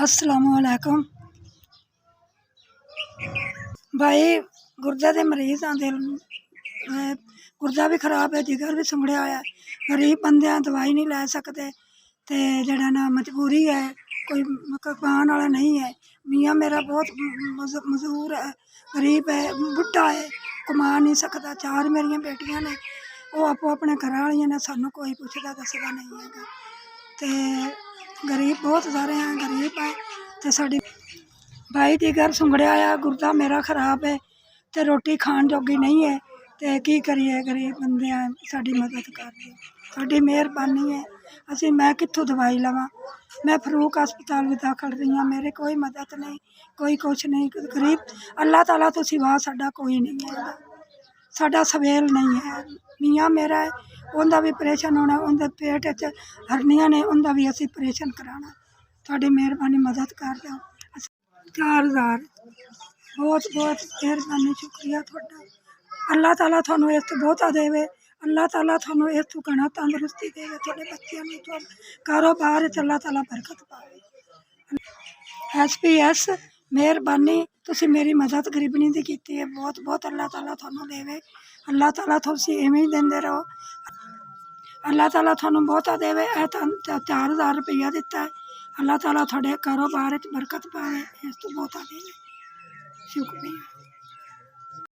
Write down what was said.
अस्सलामुअलैकुम भाई। गुर्दे के मरीज आते, गुर्दा भी खराब है, जिगर भी सुंगड़िया होया। गरीब बंदे दवाई नहीं लै सकते, तो जड़ा ना मजबूरी है, कोई कमाने वाला नहीं है। मियाँ मेरा बहुत मजबूर है, गरीब है, बुढ़ा है, कमा नहीं सकता। 4 मेरिया बेटियां ने, वो आपो अपने घर वालियां ने, सानू कोई पुछदा दसदा नहीं है। तो गरीब बहुत सारे हैं, गरीब है। तो साड़ी भाई जिगर सुंगड़िया आ, गुर्दा मेरा खराब है, तो रोटी खाण जोगी नहीं है। तो की करिए, गरीब बंदे हैं, साड़ी मदद कर दो, साड़ी मेहरबानी है। असी मैं कित्थों दवाई लवां? मैं फरूक हस्पताल में दाखल रही हाँ, मेरे कोई मदद नहीं, कोई कुछ नहीं। गरीब अल्लाह ताला तो सिवा साडा कोई नहीं है, साडा सवेल नहीं है। मियाँ मेरा है, उनका भी ऑपरेशन होना, उनके पेट च हरनियां ने, उनका भी असी ऑपरेशन कराना। थोड़ी मेहरबानी मदद कर दो। 4000 बहुत बहुत मेहरबानी, शुक्रिया थोड़ा। अल्लाह ताला थानू इस तो बहुता देवे, अल्लाह ताला थानू इस तो घना तंदुरुस्ती देवे, थोड़े बच्चों ने, थोड़े कारोबार च अल्लाह ताला बरकत पावे। SPS मेहरबानी, तुसी मेरी मदद गरीबनी दी कीती है, बहुत बहुत अल्लाह ताला थानू देवे। अल्लाह ताला तुसी इवें ही देंदे रहो, अल्लाह ताला थानू बहुता देवे। 4000 रुपया दिता है, अल्लाह ताला थोड़े कारोबार च बरकत पावे, इस तो बहुता देवे। शुक्रिया।